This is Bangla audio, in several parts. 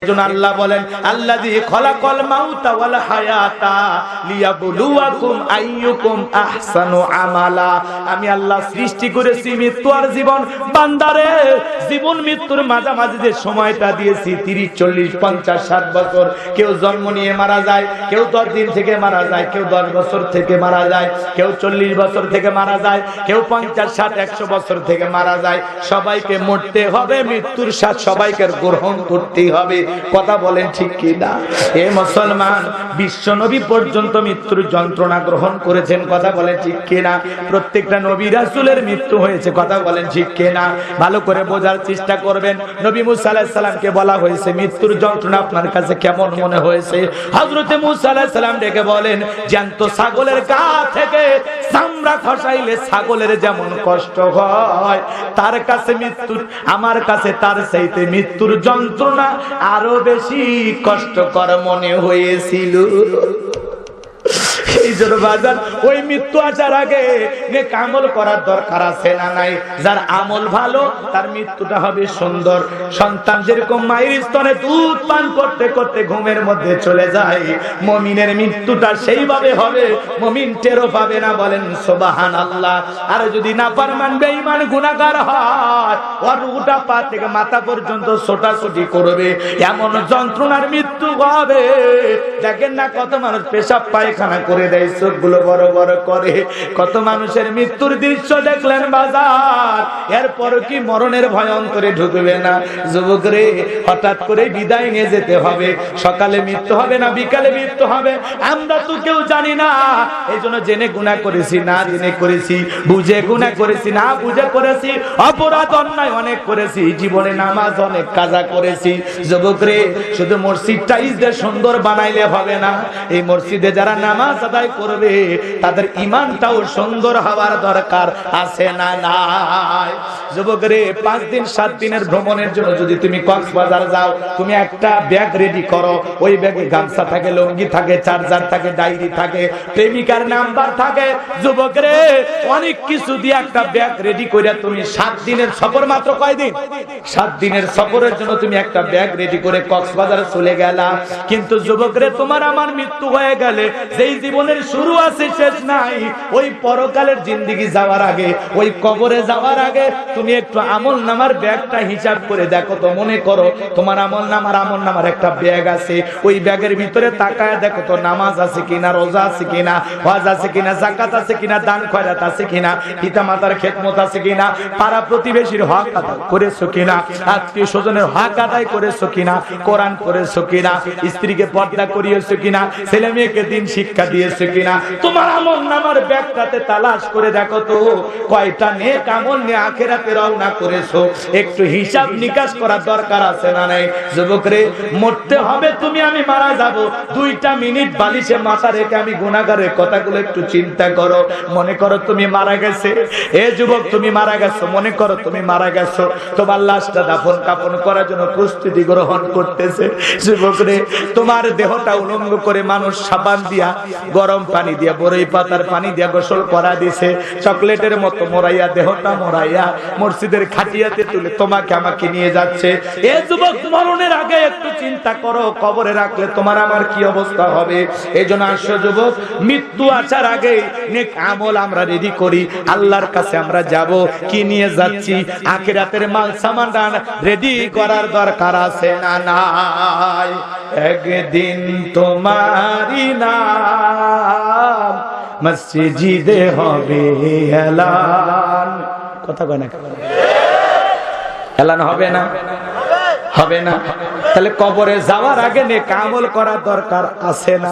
এজন্য আল্লাহ বলেন আল্লাযী খলাকাল মাউতা ওয়াল হায়াতা লিয়াবলুয়াকুম আইয়ুকুম আহসানু আমালা। আমি আল্লাহ সৃষ্টি করেছি মৃত্যু আর জীবন। বান্দারে জীবন মৃত্যুর মাঝামাঝি যে সময়টা দিয়েছি 30 40 50 60 বছর, কেউ জন্ম নিয়ে মারা যায়, কেউ 10 দিন থেকে মারা যায়, কেউ 10 বছর থেকে মারা যায়, কেউ 40 বছর থেকে মারা যায়, কেউ 50 60 100 বছর থেকে মারা যায়। সবাইকে মরতে হবে, মৃত্যুর স্বাদ সবাইকে গ্রহণ করতেই হবে। কথা বলেন ঠিক কি না? এ মুসলমান, বিশ্ব নবী পর্যন্ত মৃত্যুর যন্ত্রণা গ্রহণ করেছেন। কথা বলেন ঠিক কি না? প্রত্যেকটা নবী রাসূলের মৃত্যু হয়েছে। কথা বলেন ঠিক কি না? ভালো করে বোঝার চেষ্টা করবেন। নবী মুসা আলাইহিস সালামকে বলা হয়েছে মৃত্যুর যন্ত্রণা আপনার কাছে কেমন মনে হয়েছে? হযরতে মুসা আলাইহিস সালাম ডেকে বলেন, জ্যান্ত ছাগলের গা থেকে চামড়া খসাইলে ছাগলের যেমন কষ্ট হয়, তার কাছে মৃত্যু, আমার কাছে তার চাইতে মৃত্যুর যন্ত্রণা আরো বেশি কষ্টকর মনে হয়েছিল। এই জন্য বাজার ওই মৃত্যু আসার আগে নেক আমল করার দরকার আছে না নাই? যার আমল ভালো তার মৃত্যুটা হবে সুন্দর। সন্তান যেরকম মায়ের স্তনে দুধ পান করতে করতে ঘুমের মধ্যে চলে যায়, মুমিনের মৃত্যুটা সেইভাবে হবে, মুমিন টেরও পাবে না। বলেন সুবহানাল্লাহ। আর যদি নাফরমান বেঈমান গুনাহগার হয়, ওর রূহটা পা থেকে মাথা পর্যন্ত ছোটাছুটি করবে, এমন যন্ত্রণার মৃত্যু হবে। দেখেন না কত মানুষ পেশাব পায়খানা করে দেয়, চোখগুলো বড় বড় করে। কত মানুষের মৃত্যুর দৃশ্য দেখলেন বাজার, এরপর কি মরণের ভয় অন্তরে ঢুকবে না? যুবক রে, হঠাৎ করে বিদায় নিয়ে যেতে হবে। সকালে মৃত্যু হবে না বিকালে মৃত্যু হবে, আমরা তো কেউ জানি না। এই জন্য জেনে গুনাহ করেছি না জেনে করেছি, বুঝে গুনাহ করেছি না বুঝে করেছি, অপরাধ অন্যায় অনেক করেছি, জীবনে নামাজ অনেক কাজা করেছি। যুবক রে, শুধু মসজিদটাই যে সুন্দর বানাইলে হবে না, এই মসজিদে যারা নামাজ আদায় করবে তাদের ঈমানটাও সুন্দর হওয়ার দরকার আছে না নাই? যুবক রে, 5 দিন 7 দিনের ভ্রমণের জন্য যদি তুমি কক্সবাজার যাও, তুমি একটা ব্যাগ রেডি করো। ওই ব্যাগে গামছা থাকে, লুঙ্গি থাকে, চার্জার থাকে, ডায়েরি থাকে, প্রেমিকার নাম্বার থাকে। যুবক রে, অনেক কিছু দিয়ে একটা ব্যাগ রেডি করে তুমি 7 দিনের সফর, মাত্র কয়দিন? 7 দিনের সফরের জন্য তুমি একটা ব্যাগ রেডি করে কক্সবাজারে চলে গেলা। কিন্তু যুবক রে, তোমার আমার মৃত্যু হয়ে গেলে যেই জীবনের শুরু আছে শেষ নাই, ওই পরকালের জিন্দেগি যাওয়ার আগে, ওই কবরে যাওয়ার আগে তুমি একটু আমল নামার ব্যাগটা হিসাব করে দেখো তো। মনে করো তোমার আমল নামার একটা ব্যাগ আছে, ওই ব্যাগের ভিতরে তাকায় দেখো তো নামাজ আছে কিনা, রোজা আছে কিনা, হজ আছে কিনা, যাকাত আছে কিনা, দান খয়রাত আছে কিনা, পিতা মাতার খেদমত আছে কিনা, পাড়া প্রতিবেশীর হক আদায় করেছো কিনা, আত্মীয় স্বজনের হক আদায় করেছো কিনা, কোরআন করেছো কিনা, স্ত্রীকে পর্দা করিয়েছো কিনা, ছেলে মেয়েকে দিন শিক্ষা দিয়েছো কিনা। তোমার আমল নামার ব্যাগটাতে তালাশ করে দেখো তো কয়টা নেক আমল নিয়ে আখিরাতে রওনা করেছো। একটু হিসাব নিকাশ করার দরকার আছে না নাই? যুবক রে, মরতে হবে তুমি, আমি মারা যাব। 2টা মিনিট বালিশে মাথা রেখে আমি গুনাহগারের কথাগুলো একটু চিন্তা করো। মনে করো তুমি মারা গেছে, এ যুবক তুমি মারা গেছো, মনে করো তুমি মারা গেছো, তোমার লাশটা দাফন কাফন করার জন্য প্রস্তুতি গ্রহণ করতেছে। যুবক রে, তোমার দেহটা উলঙ্গ করে মানুষ সাবান দিয়া, গরম পানি দিয়া, বরই পাতার পানি দিয়া গোসল করা দিছে, চকলেটের মতো মোড়াইয়া, দেহটা মোড়াইয়া মসজিদের খাটিয়াতে তুলে তোমাকে আমাকে নিয়ে যাচ্ছে। এ যুবক, মরণের আগে একটু চিন্তা করো, কবরে রাখলে তোমার আমার কি অবস্থা হবে। এই জন্য আসো যুবক, মৃত্যু আসার আগে নেক আমল আমরা রেডি করি। আল্লাহর কাছে আমরা যাব, কি নিয়ে যাচ্ছি? আখিরাতের মাল সামান রেডি করার দরকার আছে না নাই? একদিন তোমারই নাম মসজিদে হবে এলান। কথা কয় না? এলান হবে না? হবে না? তাহলে কবরে যাওয়ার আগে নেক আমল করার দরকার আছে না?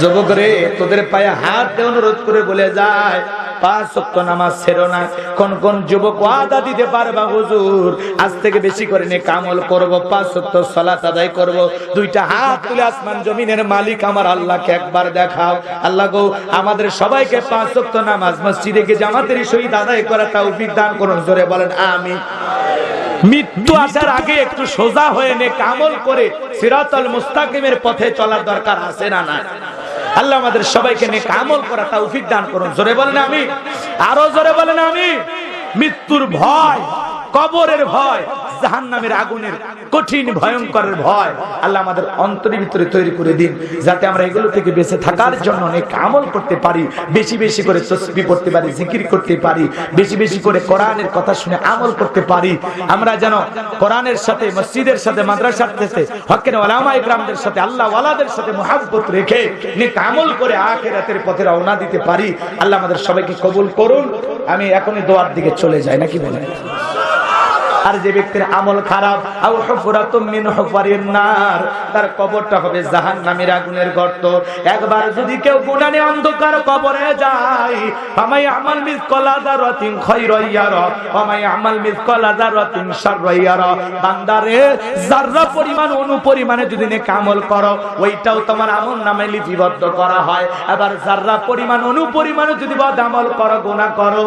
যুবক রে, তোদের পায়ে হাত দিয়ে অনুরোধ করে বলে যায়, 5 ওয়াক্ত নামাজ ছেড়ো না। কোন কোন যুবক ওয়াদা দিতে পারবা, হুজুর আজ থেকে বেশি করে নেক আমল করব, 5 ওয়াক্ত সালাত আদায় করব। 2টা হাত তুলে আসমান জমিনের মালিক আমার আল্লাহকে একবার দেখাও। আল্লাহ গো, আমাদের সবাইকে 5 ওয়াক্ত নামাজ মসজিদে গিয়ে জামাতের সহিত আদায় করা তৌফিক দান করুন। জোরে বলেন আমিন। মৃত্যু আসার আগে একটু সোজা হয়ে নেক আমল করে সিরাতাল মুস্তাকিমের পথে চলার দরকার আছে না না? আল্লাহ আমাদের সবাইকে নেক আমল করা তৌফিক দান করুন। জোরে বলেন আমিন। আরো জোরে বলেন আমিন। মৃত্যুর ভয়, কবরের ভয় জাহান্নামের আগুনের কঠিন ভয়ঙ্কর ভয় আল্লাহ আমাদের অন্তরের ভিতরে তৈরি করে দিন, যাতে আমরা এগুলো থেকে বেঁচে থাকার জন্য অনেক আমল করতে পারি, বেশি বেশি করে তাসবিহ পড়তে পারি, জিকির করতে পারি, বেশি বেশি করে কোরআনের কথা শুনে আমল করতে পারি। আমরা যেন কোরআনের সাথে, মসজিদের সাথে, মাদ্রাসার সাথে, হকের উলামা ইকরামদের সাথে, আল্লাহ ওয়ালাদের সাথে মুহাব্বত রেখে নেক আমল করে আখিরাতের পথে রওনা দিতে পারি। আল্লাহ আমাদের সবাইকে কবুল করুন। আমি এখনই দোয়ার দিকে চলে যাই, নাকি বলেন? আর যে ব্যক্তির আমল খারাপ, আও হুফরাতুম মিন হুফারিন নার, তার কবরটা হবে জাহান্নামের আগুনের গর্ত। একবার যদি কেউ গুনাহ নিয়ে অন্ধকার কবরে যায়, ফামাই আমাল মিসকালা যারাতিন খায়রান ইয়ারা ওয়া মাই আমাল মিসকালা যারাতিন শাররান ইয়ারা, বান্দারে যাররা পরিমাণ অনুপরিমাণে যদি নেক আমল করো, ওইটাও তোমার আমলনামায় লিপিবদ্ধ করা হয়। আবার যাররা পরিমাণ অনুপরিমাণে যদি বদ আমল করো, গুনাহ করো,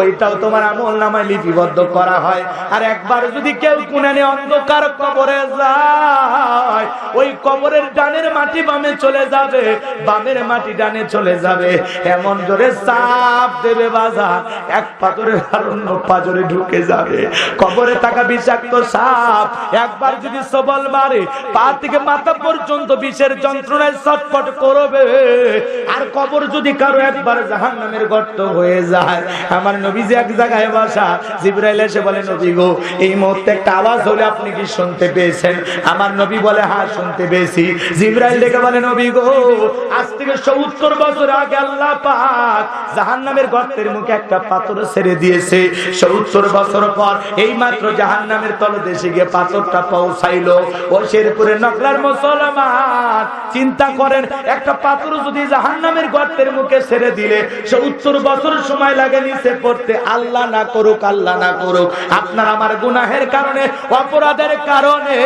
ওইটাও তোমার আমলনামায় লিপিবদ্ধ করা হয়। আর একবার যদি কেউ গুনাহ নিয়ে অন্ধকার কবরে যায়, ওই কবরের ডানের মাটি বামে চলে যাবে, বামের মাটি ডানে চলে যাবে, এমন জোরে চাপ দেবে বাজার, এক পাথরের অন্য পাথরে ঢুকে যাবে। কবরে থাকা বিষাক্ত সাপ একবার যদি সবল মারে, পা থেকে মাথা পর্যন্ত বিষের যন্ত্রণায় ছটফট করবে। আর কবর যদি কারো একবার জাহান্নামের গর্ত হয়ে যায়, আমার নবীজি এক জায়গায় বসা, জিবরাইল এসে বলে, নবী গো, এই মুহূর্তে একটা আওয়াজ হলো, আপনি কি শুনতে পেয়েছেন? আমার নবী বলে, হ্যাঁ শুনতে পেয়েছি। জিবরাইল ডেকে বলে, নবী গো, আজ থেকে ৭০ বছর আগে আল্লাহ পাক জাহান্নামের গর্তের মুখে একটা পাথর ছেড়ে দিয়েছে। ৭০ বছর পর এই মাত্র জাহান্নামের তলদেশে গিয়ে পাথরটা পৌঁছাইলো। ও শেরপুরের নগরার মুসলমান, চিন্তা করেন, একটা পাথর যদি জাহান্নামের গর্তের মুখে ছেড়ে দিলে ৭০ বছর সময় লাগে নিচে পড়তে। আল্লাহ না করুক, আল্লাহ না করুক, আপনার আমার গুনাহের কারণে, অপরাধের কারণে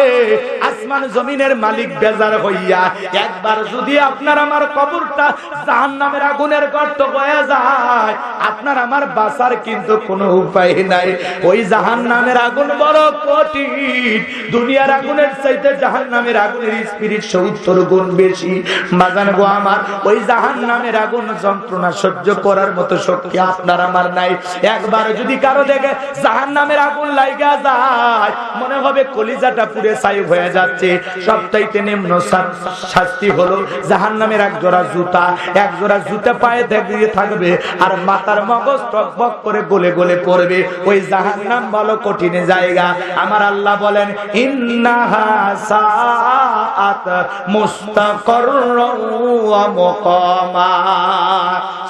আসমান জমিনের মালিক বেজার হইয়া একবার যদি আপনার আমার কবরটা জাহান্নামের আগুনের গর্ত হয়ে যায়, আপনার আমার বাঁচার কিন্তু কোনো উপায় নাই। ওই জাহান্নামের আগুন বড় কঠিন, দুনিয়ার আগুনের চাইতে জাহান্নামের আগুনের স্পিরিট ৭০ গুণ বেশি। বাজান গো আমার, ওই জাহান্নামের আগুন যন্ত্রণা সহ্য করার মতো শক্তি আপনার আমার নাই। একবার যদি কারো দেখে জাহান্নামের আগুন লাগা যায়, মনে হবে কলিজাটা পুড়ে ছাই হয়ে যাচ্ছে। সবচাইতে নিম্ন শাস্তি হলো জাহান্নামের এক জোড়া জুতা পায়ে দিয়ে থাকবে, আর মাথার মগজ টকবক করে গলে গলে পড়বে। ওই জাহান্নাম বলো কঠিন জায়গা। আমার আল্লাহ বলেন, ইন্নাহা সাআত মুস্তাকাররান ওয়া মুকামা।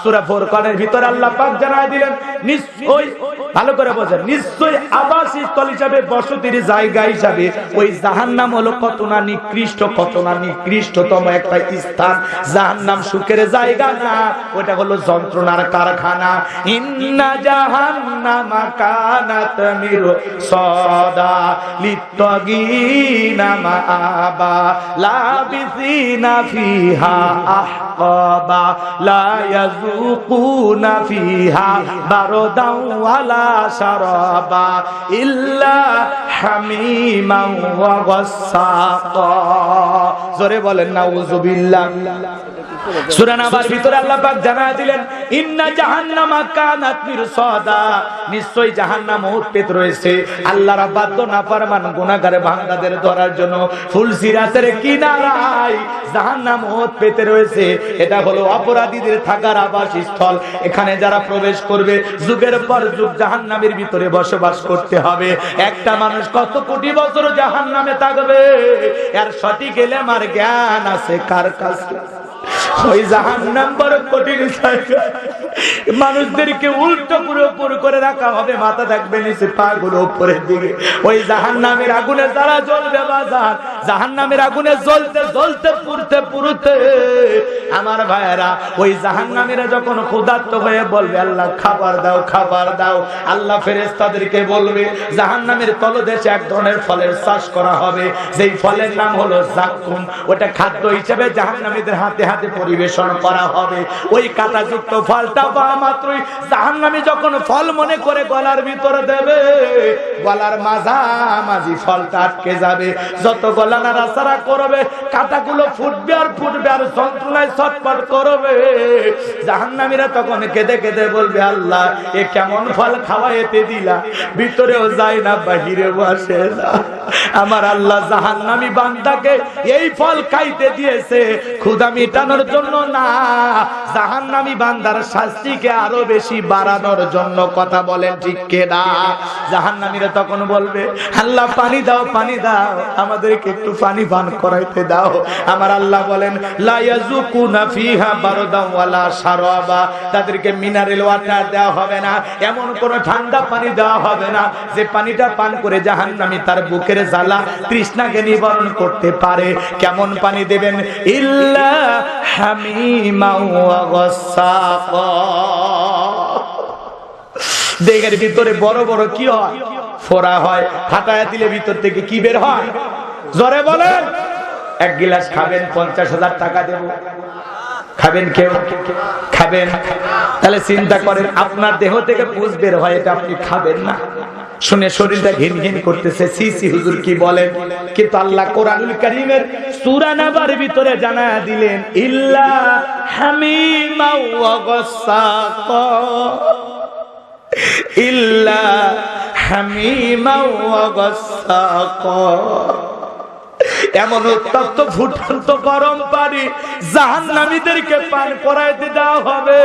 সূরা ফুরকানের ভিতরে আল্লাহ পাক জানায় দিলেন, নিশ্চয়ই, ভালো করে বোঝেন, নিশ্চয়ই আবাসস্থল হিসাবে, বসতির জায়গা হিসাবে ওই জাহান্নাম হলো কত না নিকৃষ্ট, কত না নিকৃষ্টতম একটা স্থান। জাহান্নাম সুখের জায়গা না, ওটা হলো যন্ত্রণার কারখানা। ইন্না জাহান্নামা কানাত মিরসাদা লিত্তাগিনা মাআবা লাবিসিনা ফিহা আহকাবা লা ইয়াযুকুনা ফিহা বারদাও ওয়ালা শারাবা ইল্লা হামিমান ওয়া গাসসাকা। জোরে বলেন নাউযুবিল্লাহ। সূরা নাবার ভিতরে আল্লাহ পাক জানায় দিলেন, ইন্না জাহান্নামা কানাত মিরসাদা, নিশ্চয়ই জাহান্নাম উৎপেত রয়েছে আল্লাহর বাদ্য নাফরমান গুনাহগার বান্দাদের ধরার জন্য। ফুলসিরাতের কিনারায় জাহান্নাম উৎপেত রয়েছে। এটা হলো অপরাধীদের থাকার আবাসস্থল। এখানে যারা প্রবেশ করবে, যুগের পর যুগ জাহান্নামের ভিতরে বসবাস করতে হবে। একটা মানুষ কত কোটি বছর জাহান্নামে থাকবে, এর সঠিক ইলম আর জ্ঞান আছে কার কাছে? ওই জাহান্নাম বড় কঠিন জায়গা। মানুষদেরকে উল্টো পুরো করে রাখা হবে, মাথা থাকবে নিচে, পা গুলো উপরের দিকে। ওই জাহান্নামের আগুনে যারা জ্বলবে বাজার, জাহান্নামের আগুনে জ্বলতে জ্বলতে পুড়তে আমার ভাইয়েরা, ওই জাহান্নামীরা যখন ক্ষুধার্ত হয়ে বলবে, আল্লাহ খাবার দাও, খাবার দাও, আল্লাহ ফেরেশতাদেরকে বলবে, জাহান্নামের তলদেশে এক ধরনের ফলের চাষ করা হবে, যেই ফলের নাম হলো জাক্কুম। ওটা খাদ্য হিসেবে জাহান্নামীদের হাতে হাতে পরিবেশন করা হবে। ওই কাঁটাযুক্ত ফলটা পাওয়া মাত্রই জাহান্নামী যখন ফল মনে করে গলার ভিতরে দেবে, গলার মাঝামাঝি ফলটা আটকে যাবে। যত গলা গলা নাড়াচাড়া করবে, কাঁটাগুলো ফুটবে আর ফুটবে আর যন্ত্রণায় ছটফট করবে। জাহান্নামীরা তখন কেঁদে কেঁদে বলবে, আল্লাহ এ কেমন ফল খাওয়াইতে দিলা, ভিতরেও যায় না বাহিরেও আসে না। আমার আল্লাহ জাহান্নামী বান্দাকে এই ফল খাইতে দিয়েছে ক্ষুধা মিটানোর জন্য না, জাহান্নামী বান্দার শাস্তিকে আরো বেশি বাড়ানোর জন্য। কথা বলেন ঠিক কিনা? জাহান্নামীরা তখন বলবে, আল্লাহ পানি দাও, পানি দাও, আমাদেরকে একটু পানি পান করাইতে দাও। আমার আল্লাহ বলেন, লা ইয়াযুকুনা ফিহা বারদান ওয়ালা শারাবা, তাদেরকে মিনারেল ওয়াটার দেওয়া হবে না, এমন কোন ঠান্ডা পানি দেওয়া হবে না যে পানিটা পান করে জাহান্নামী তার বুকের জ্বালা তৃষ্ণাকে নিবারণ করতে পারে। কেমন পানি দেবেন? ইল্লা হামিমা ওয়া গাসসাকা। দেহের ভিতরে বড় বড় কি হয়? ফোড়া হয়, ফাটায় দিলে ভিতর থেকে কি বের হয়? জোরে বলেন। এক গিলাস খাবেন 50,000 টাকা দেব, খাবেন? কেউ খাবেন? তাহলে চিন্তা করেন, আপনার দেহ থেকে পুষ বের হয়, এটা আপনি খাবেন না। শুনে শরীরটা ঘিন ঘিন করতেছে, সি সি হুজুর কি বলেন? কিন্তু আল্লাহ কোরআনুল কারীমের সূরা নাবার ভিতরে জানায়া দিলেন, ইল্লা হামিমা ওয়া গাসসাকা, ইল্লা হামিমা ওয়া গাসসাকা। এমন উত্তপ্ত ফুটন্ত গরম পানি জাহান্নামীদেরকে পান করাইতে দেওয়া হবে,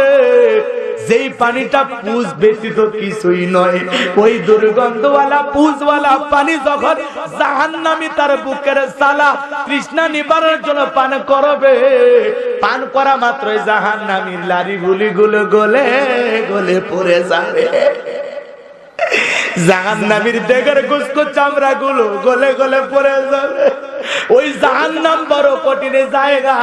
যেই পানিটা পুষ ব্যতীত কিছুই নয়। ওই দুর্গন্ধওয়ালা পুষওয়ালা পানি যখন জাহান্নামী তার বুকের জ্বালা তৃষ্ণা নিবারণের জন্য পান করবে, পান করা মাত্রই জাহান্নামীর লারি গুলিগুলো গলে গলে পড়ে যাবে। জাহান্নামীর দেহের গোস্ত চামড়া গুলো গলে গলে পড়ে যাবে। ওই জাহান্নাম বড় কঠিন জায়গা,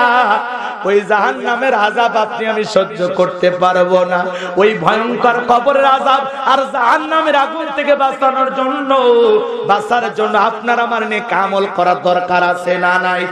ওই জাহান্নামের আযাব আপনি আমি সহ্য করতে পারবো না। ওই ভয়ঙ্কর কবরের আযাব আর জাহান্নামের আগুন থেকে বাঁচানোর জন্য, বাঁচার জন্য আপনার আমার নেক আমল করার দরকার আছে না নাই?